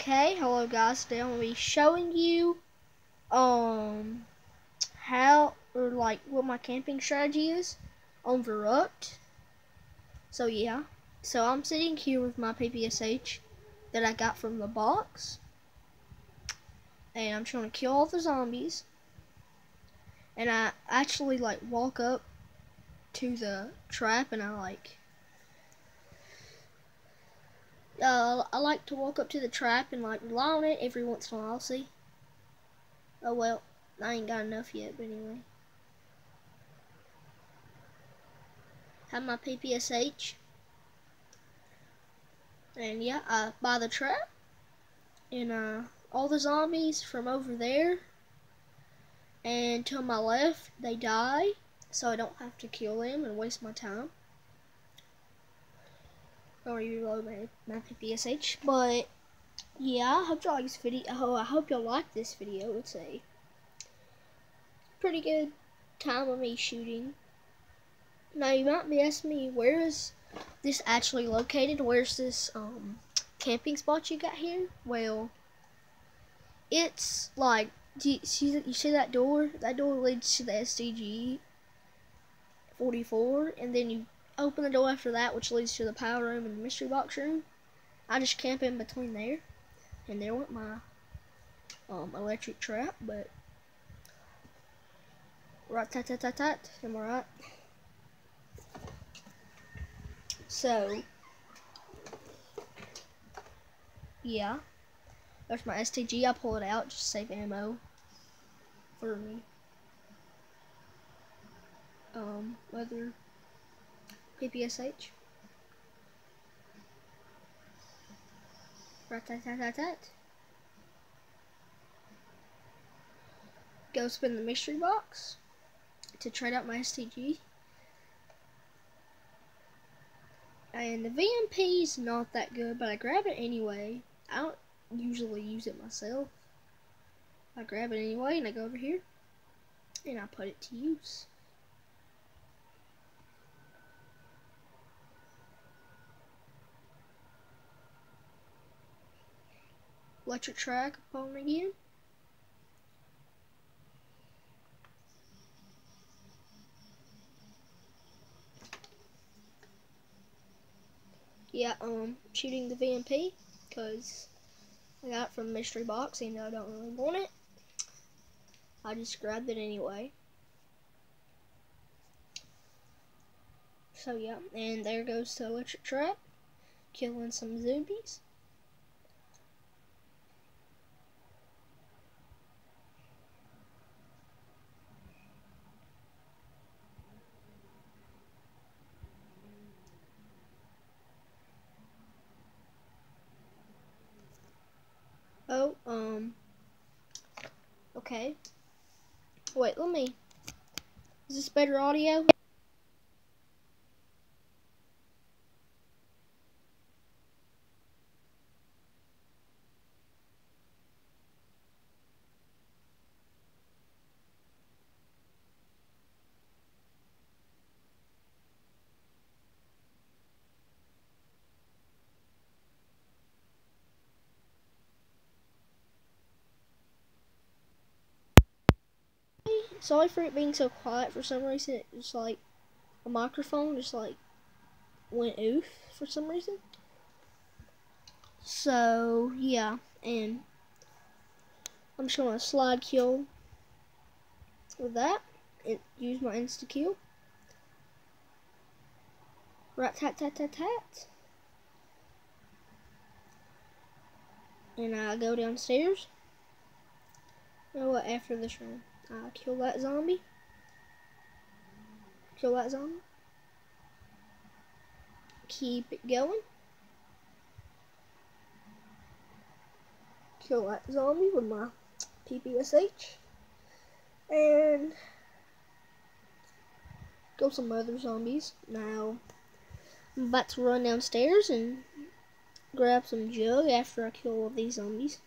Okay, hello guys. Today I'm gonna be showing you how what my camping strategy is on verrückt. So yeah. So I'm sitting here with my PPSH that I got from the box. And I'm trying to kill all the zombies. And I actually walk up to the trap and I like to walk up to the trap and rely on it every once in a while. See? Oh well, I ain't got enough yet, but anyway. Have my PPSH. And yeah, I buy the trap. And all the zombies from over there and to my left, they die. So I don't have to kill them and waste my time. Or reload my PPSH. But yeah, I hope y'all like this video. I hope y'all like this video. It's a pretty good time of me shooting. Now you might be asking me, where is this actually located? Where's this camping spot you got here? Well, it's like, you see that door? That door leads to the SDG 44, and then you open the door after that, which leads to the power room and the mystery box room. I just camp in between there, and there went my electric trap. But right, am I right? So yeah, there's my STG. I pull it out just to save ammo for me. Whether PPSH. Rat-tat-tat-tat-tat. Go spin the mystery box to trade out my STG. And the VMP is not that good, but I grab it anyway. I don't usually use it myself. I grab it anyway, and I go over here, and I put it to use. Electric track upon again. Yeah, shooting the VMP, because I got it from the mystery box, even though I don't really want it. I just grabbed it anyway. So yeah, and there goes the electric trap, killing some zombies. Oh, okay. Wait, is this better audio? Sorry for it being so quiet. For some reason, it just a microphone just went oof for some reason. So yeah, and I'm just gonna slide kill with that and use my insta kill. Rat-tat-tat-tat-tat. And I go downstairs. You know what? After this round, I kill that zombie. Kill that zombie. Keep it going. Kill that zombie with my PPSH. And kill some other zombies. Now, I'm about to run downstairs and grab some jug after I kill all these zombies.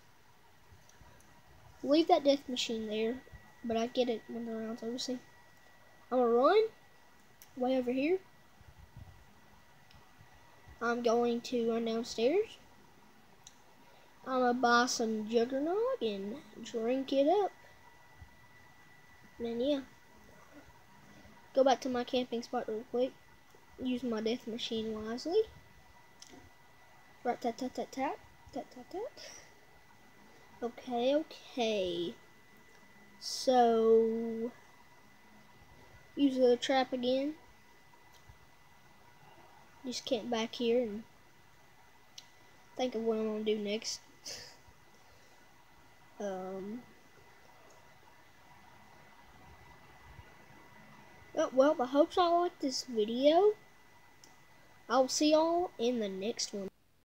Leave that death machine there, but I get it when the round's over. See, I'm gonna run way over here. I'm going to run downstairs, I'm gonna buy some Juggernog and drink it up. And then yeah, go back to my camping spot real quick. Use my death machine wisely. Rat tat tat tat tat tat tat tat. Okay, okay. So use the trap again. Just camp back here and think of what I'm gonna do next. Oh, well, I hope y'all like this video. I'll see y'all in the next one.